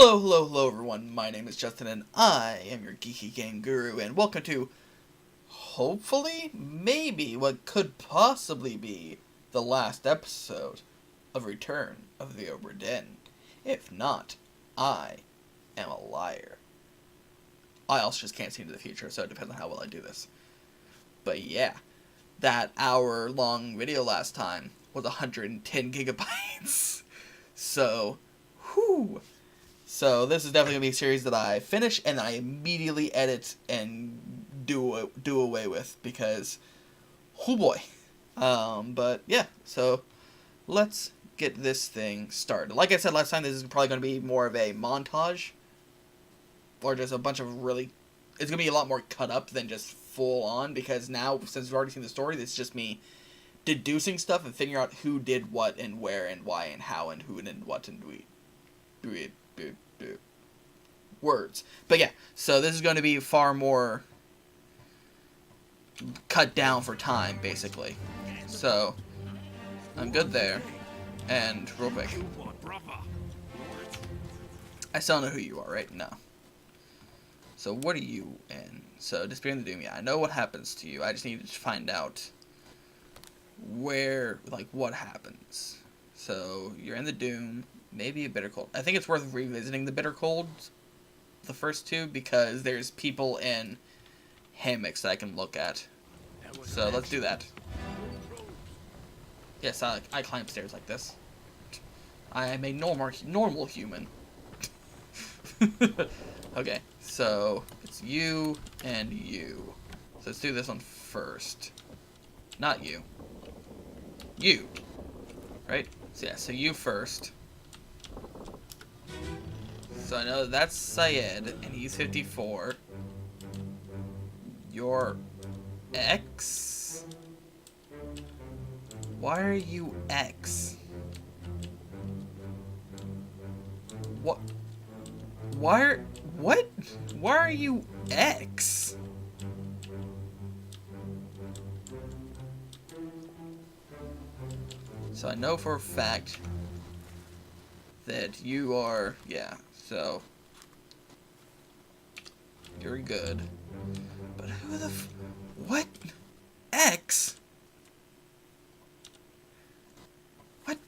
Hello everyone, my name is Justin and I am your Geeky Game Guru, and welcome to, hopefully, maybe what could possibly be the last episode of Return of the Obra Dinn. If not, I am a liar. I also just can't see into the future, so it depends on how well I do this. But yeah, that hour-long video last time was 110 gigabytes. So, whew. So this is definitely going to be a series that I finish and I immediately edit and do away with because, oh boy. But yeah, so let's get this thing started. Like I said last time, this is probably going to be more of a montage. Or just a bunch of really... It's going to be a lot more cut up than just full on, because now, since we've already seen the story, it's just me deducing stuff and figuring out who did what and where and why and how and who and what and words. But yeah, so this is going to be far more cut down for time, basically. So, I'm good there. And, real quick. I still know who you are, right? No. So, what are you in? So, Disappearing the Doom, yeah, I know what happens to you. I just need to find out where, like, what happens. So, you're in the Doom, maybe a Bitter Cold. I think it's worth revisiting the Bitter Colds, the first two, because there's people in hammocks that I can look at. So, let's do that. Yes, I climb stairs like this. I am a normal human. Okay, so it's you and you. So let's do this one first. Not you. You. Right? So yeah, so you first. So I know that's Syed, and he's 54. Your X? Why are you X? What? Why are you X? So I know for a fact that you are, yeah, so you're good. But who the what? X? What?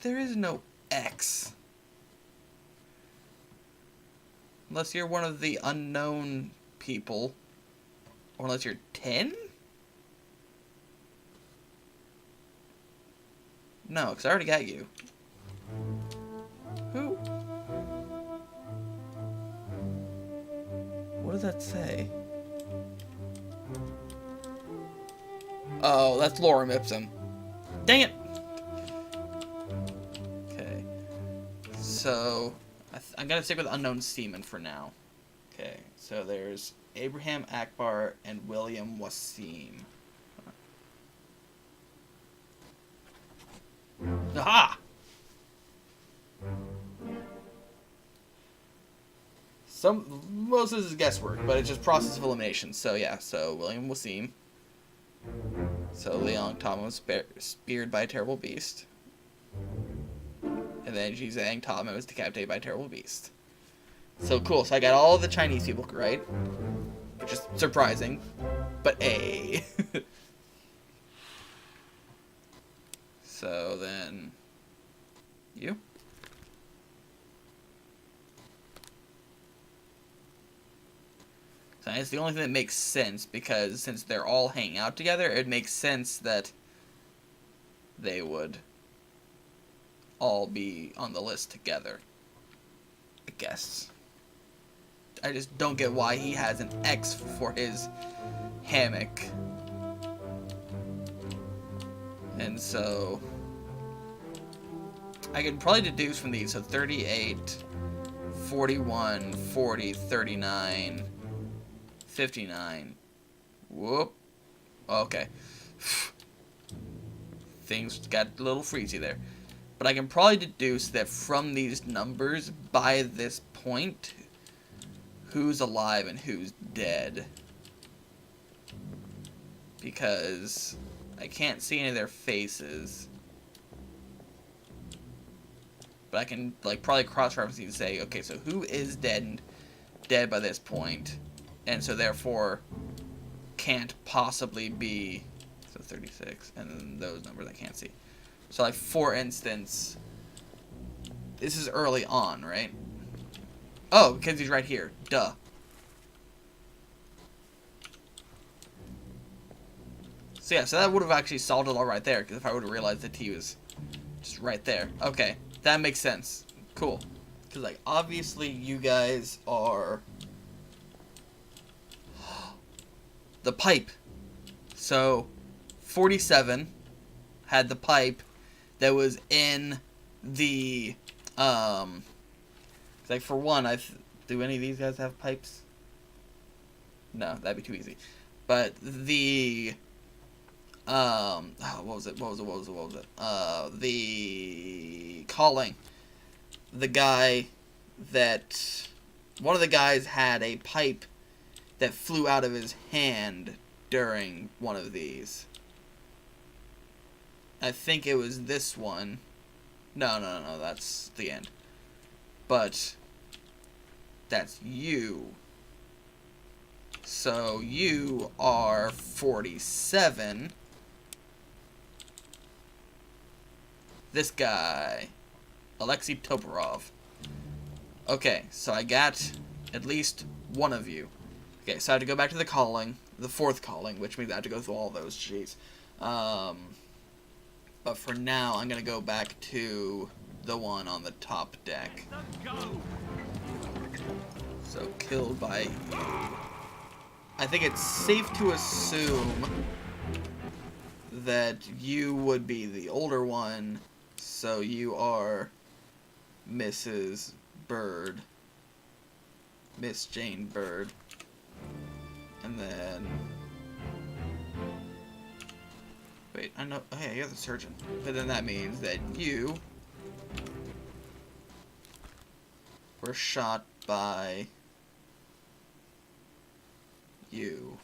There is no X. Unless you're one of the unknown people. Or unless you're 10? No, because I already got you. Who? What does that say? Oh, that's Lorem Ipsum. Dang it! Okay. So, I'm gonna stick with Unknown Seaman for now. Okay, so there's Abraham Akbar and William Wasim. Aha! Most of this is guesswork, but it's just process of elimination. So yeah, so William Wasim. So Leon Thomas was speared by a terrible beast. And then Ji Zhang Tama was decapitated by a terrible beast. So cool, so I got all the Chinese people right. Which is surprising. But A. So then you? So it's the only thing that makes sense, because since they're all hanging out together, it makes sense that they would all be on the list together. I guess. I just don't get why he has an X for his hammock. And so I could probably deduce from these. So 38, 41, 40, 39, 59. Whoop. Okay. Things got a little freezy there. But I can probably deduce that from these numbers, by this point, who's alive and who's dead. Because I can't see any of their faces. But I can, like, probably cross-reference and say, okay, so who is dead by this point, and so therefore can't possibly be, so 36, and then those numbers I can't see. So, like, for instance, this is early on, right? Oh, because he's right here. Duh. So yeah, so that would have actually solved it all right there, because if I would have realized that he was just right there. Okay, that makes sense. Cool. Because, like, obviously you guys are the pipe. So, 47 had the pipe that was in the, like, for one, do any of these guys have pipes? No, that'd be too easy. But the, what was it? The calling. The guy that, one of the guys had a pipe that flew out of his hand during one of these. I think it was this one. No, that's the end. But that's you. So you are 47. This guy, Alexei Toporov. Okay, so I got at least one of you. Okay, so I have to go back to the calling, the fourth calling, which means I have to go through all those. Jeez. But for now, I'm going to go back to the one on the top deck. So, killed by you. I think it's safe to assume that you would be the older one, so you are Mrs. Bird. Miss Jane Bird. And then... Wait, I know... Oh, yeah, you're the surgeon. But then that means that you were shot by you.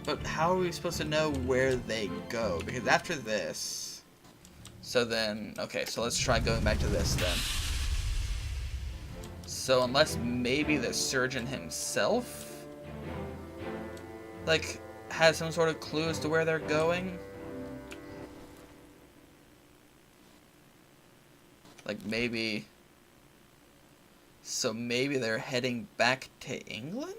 But how are we supposed to know where they go? Because after this... So then... Okay, so let's try going back to this then. So unless maybe the surgeon himself, like, has some sort of clue as to where they're going? Like, maybe... So maybe they're heading back to England?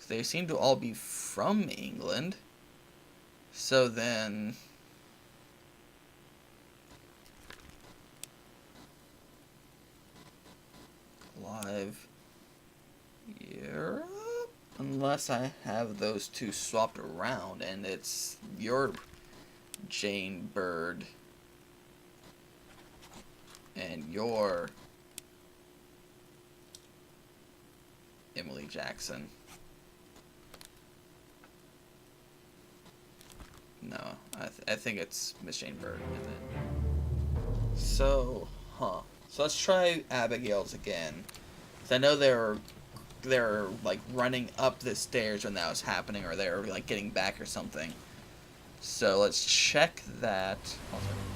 They seem to all be from England. So then... Live Europe? Unless I have those two swapped around and it's your Jane Bird and your Emily Jackson. No, I think it's Miss Jane Bird. So, So let's try Abigail's again. 'Cause I know they're like running up the stairs when that was happening, or they're like getting back or something. So let's check that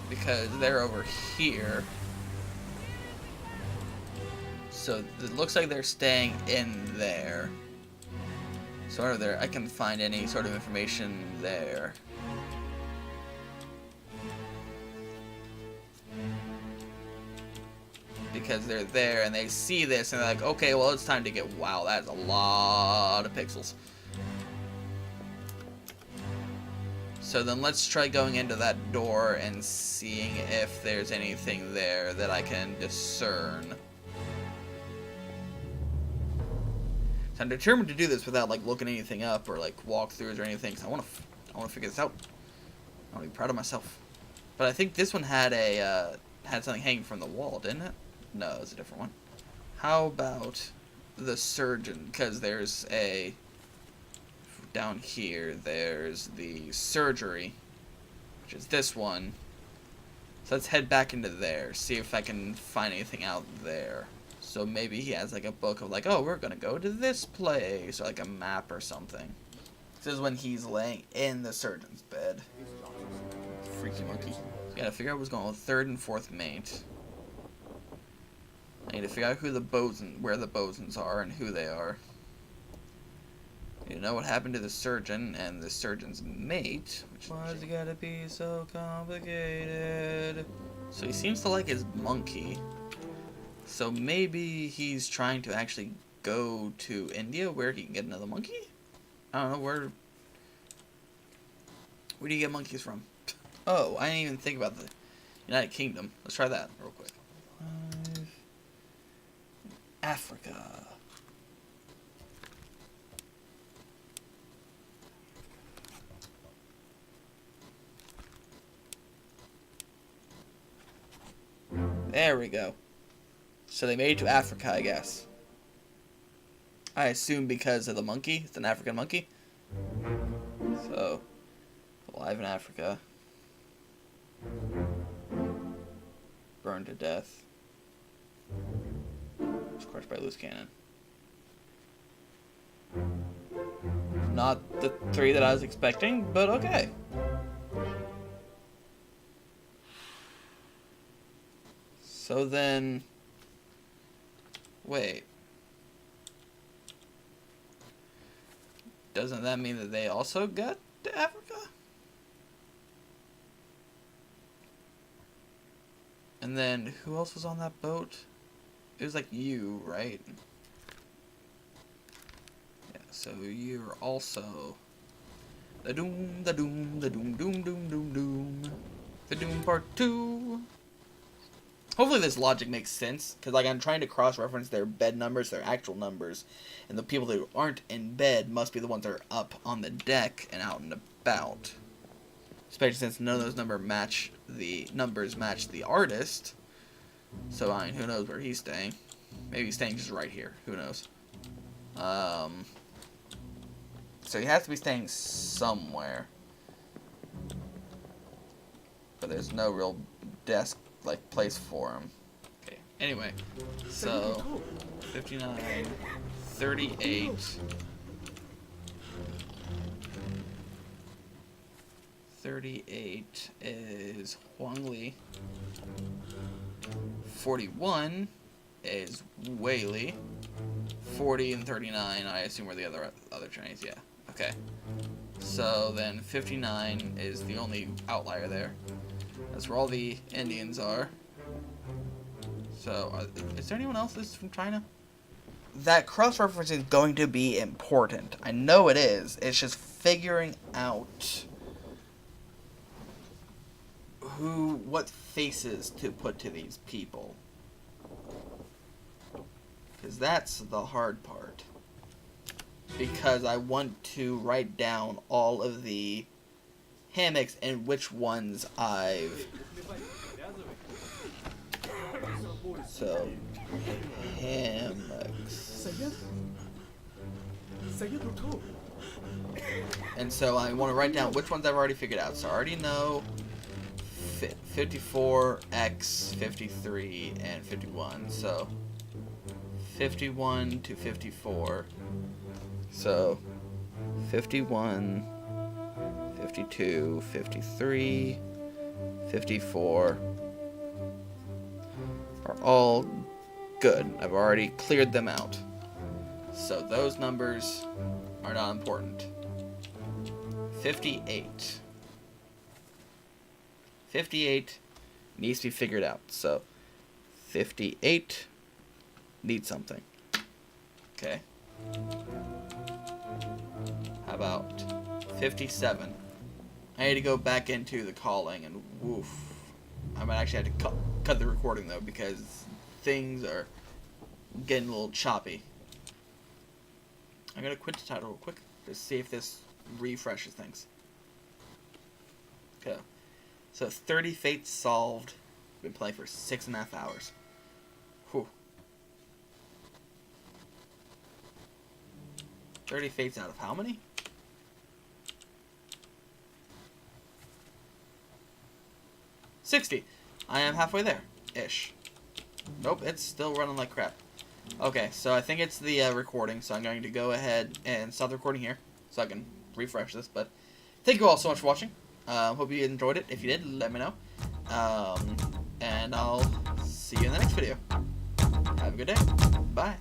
because they're over here. So it looks like they're staying in there. So are there? I can find any sort of information there. Because they're there and they see this and they're like, okay, well, it's time to get... Wow, that's a lot of pixels. So then let's try going into that door and seeing if there's anything there that I can discern. So I'm determined to do this without, like, looking anything up or, like, walkthroughs or anything, because I want to figure this out. I want to be proud of myself. But I think this one had a, had something hanging from the wall, didn't it? No, it's a different one. How about the surgeon? Because there's a... Down here, there's the surgery, which is this one. So let's head back into there, see if I can find anything out there. So maybe he has, like, a book of, like, oh, we're gonna go to this place, or, like, a map or something. This is when he's laying in the surgeon's bed. Freaky monkey. So you gotta figure out who's going with third and fourth mate. I need to figure out who the bosun, where the bosons are and who they are. You know what happened to the surgeon and the surgeon's mate. Why's it gotta be so complicated? So he seems to like his monkey. So maybe he's trying to actually go to India where he can get another monkey? I don't know, where do you get monkeys from? Oh, I didn't even think about the United Kingdom. Let's try that real quick. Africa. There we go. So they made it to Africa, I guess. I assume because of the monkey. It's an African monkey. So, alive in Africa. Burned to death. Was crushed by a loose cannon. Not the 3 that I was expecting, but okay. So then, wait. Doesn't that mean that they also got to Africa? And then, who else was on that boat? It was like you, right? Yeah, so you're also the doom, the doom, the doom, doom, doom, doom, doom. The Doom Part 2. Hopefully this logic makes sense, because like I'm trying to cross-reference their bed numbers, their actual numbers, and the people that aren't in bed must be the ones that are up on the deck and out and about. Especially since none of those numbers match the artist. So I mean, who knows where he's staying? Maybe he's staying just right here. Who knows? So he has to be staying somewhere, but there's no real desk like place for him. Okay. Anyway, so 59, 38. 38 is Huang Li. 41 is Wei Li. 40 and 39, I assume, were the other Chinese. Yeah. Okay. So then 59 is the only outlier there. That's where all the Indians are. So, is there anyone else that's from China? That cross-reference is going to be important. I know it is. It's just figuring out what faces to put to these people. Because that's the hard part. Because I want to write down all of the hammocks and which ones I've... So, hammocks. And so I want to write down which ones I've already figured out. So I already know 54, X, 53, and 51. So 51 to 54. So 51, 52, 53, 54 are all good. I've already cleared them out. So those numbers are not important. 58. 58 needs to be figured out. So 58 needs something. Okay. How about 57? I need to go back into the calling and woof. I might actually have to cut the recording though because things are getting a little choppy. I'm gonna quit the title real quick to see if this refreshes things. Okay. So 30 fates solved. Been playing for 6.5 hours. Whew. 30 fates out of how many? 60. I am halfway there. Ish. Nope, it's still running like crap. Okay, so I think it's the recording, so I'm going to go ahead and stop the recording here so I can refresh this, but thank you all so much for watching. Hope you enjoyed it. If you did, let me know. And I'll see you in the next video. Have a good day. Bye.